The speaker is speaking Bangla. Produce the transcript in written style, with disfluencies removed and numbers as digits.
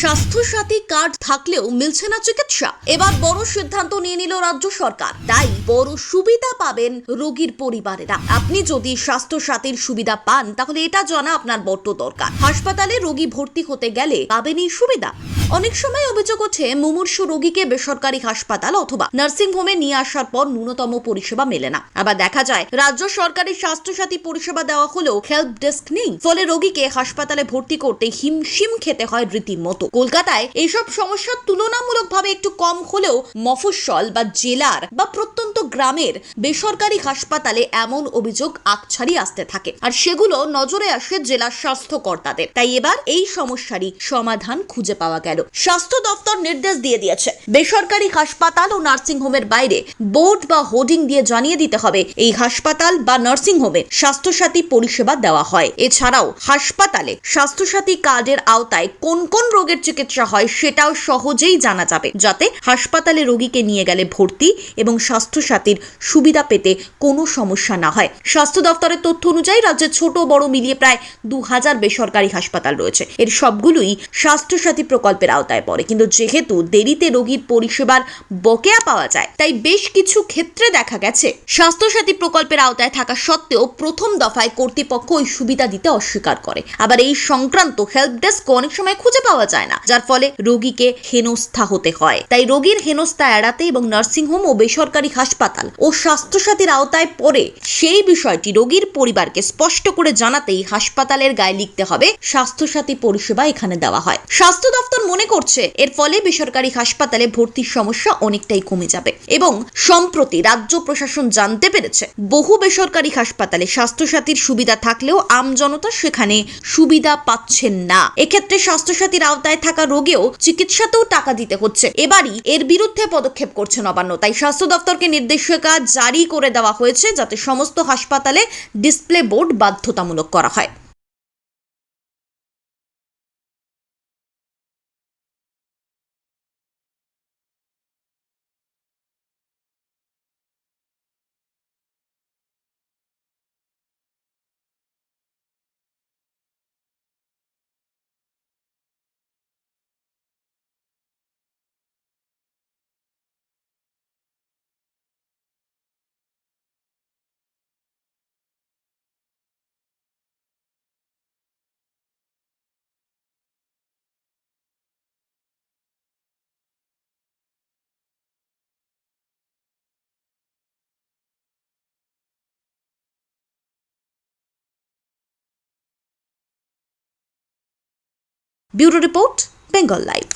স্বাস্থ্যসাথী কার্ড থাকলেও মিলছে না চিকিৎসা। এবার বড় সিদ্ধান্ত নিয়ে নিল রাজ্য সরকার। তাই বড় সুবিধা পাবেন রোগীর পরিবারেরা। আপনি যদি স্বাস্থ্যসাথীর সুবিধা পান তাহলে এটা জানা আপনার বড্ড দরকার। হাসপাতালে রোগী ভর্তি হতে গেলে পাবেন এই সুবিধা। অনেক সময় অভিযোগ ওঠে মুমূর্ষু রোগীকে বেসরকারি হাসপাতাল অথবা নার্সিং হোমে নিয়ে আসার পর ন্যূনতম পরিষেবা মেলে না। আবার দেখা যায় রাজ্য সরকারি স্বাস্থ্যসাথী পরিষেবা দেওয়া হলেও হেল্প ডেস্ক নেই, ফলে রোগীকে হাসপাতালে ভর্তি করতে হিমশিম খেতে হয় রীতিমতো। কলকাতায় এইসব সমস্যা তুলনামূলকভাবে একটু কম হলেও মফস্বল বা জেলার বা প্রত্যন্ত গ্রামের বেসরকারি হাসপাতালে এমন অভিযোগ আকছাড়ি আসতে থাকে, আর সেগুলো নজরে আসে জেলা স্বাস্থ্য কর্তাদের। তাই এবার এই সমস্যারই সমাধান খুঁজে পাওয়া গেল। স্বাস্থ্য দপ্তর নির্দেশ দিয়ে দিয়েছে, বেসরকারি হাসপাতাল ও নার্সিং হোমের বাইরে বোর্ড বা হোর্ডিং দিয়ে জানিয়ে দিতে হবে এই হাসপাতাল বা নার্সিং হোমে স্বাস্থ্যসাথী পরিষেবা দেওয়া হয়। এছাড়াও হাসপাতালে স্বাস্থ্যসাথী কার্ডের আওতায় কোন কোন রোগের চিকিৎসা হয় সেটাও সহজেই জানা যাবে, যাতে হাসপাতালে রোগীকে নিয়ে গেলে ভর্তি এবং স্বাস্থ্যসাথীর সুবিধা পেতে কোনো সমস্যা না হয়। স্বাস্থ্য দপ্তরের তথ্য অনুযায়ী রাজ্যে ছোট বড় মিলিয়ে প্রায় 2000 বেসরকারি হাসপাতাল রয়েছে। এর সবগুলোই স্বাস্থ্যসাথী প্রকল্পের আওতায় পড়ে, কিন্তু যেহেতু দেরিতে রোগীর পরিষেবার বকেয়া পাওয়া যায়, তাই বেশ কিছু ক্ষেত্রে দেখা গেছে স্বাস্থ্যসাথী প্রকল্পের আওতায় থাকা সত্ত্বেও প্রথম দফায় কর্তৃপক্ষ ওই সুবিধা দিতে অস্বীকার করে। আবার এই সংক্রান্ত হেল্প ডেস্ক অনেক সময় খুঁজে পাওয়া যায় না, যার ফলে রোগীকে হেনস্থা হতে হয়। তাই রোগীর হেনস্থা এড়াতে এবং নার্সিং হোম ও বেসরকারি হাসপাতাল ও স্বাস্থ্যসাথীর আওতায় পড়ে সেই বিষয়টি রোগীর পরিবারকে স্পষ্ট করে জানাতেই হাসপাতালের গায়ে লিখতে হবে স্বাস্থ্যসাথী পরিষেবা এখানে দেওয়া হয়। স্বাস্থ্য দপ্তর মনে করছে এর ফলে বেসরকারি হাসপাতালে ভর্তির সমস্যা অনেকটাই কমে যাবে। এবং সম্প্রতি রাজ্য প্রশাসন জানতে পেরেছে বহু বেসরকারি হাসপাতালে স্বাস্থ্যসাথীর সুবিধা থাকলেও আমজনতা সেখানে সুবিধা পাচ্ছেন না। এক্ষেত্রে স্বাস্থ্যসাথীর আওতায় থাকা রোগেও চিকিৎসাতেও টাকা দিতে হচ্ছে। এবারই এর বিরুদ্ধে পদক্ষেপ করছে নবান্ন। তাই স্বাস্থ্য দপ্তরকে নির্দেশিকা জারি করে দেওয়া হয়েছে যাতে সমস্ত হাসপাতালে ডিসপ্লে বোর্ড বাধ্যতামূলক করা হয়। Bureau report, Bengal live.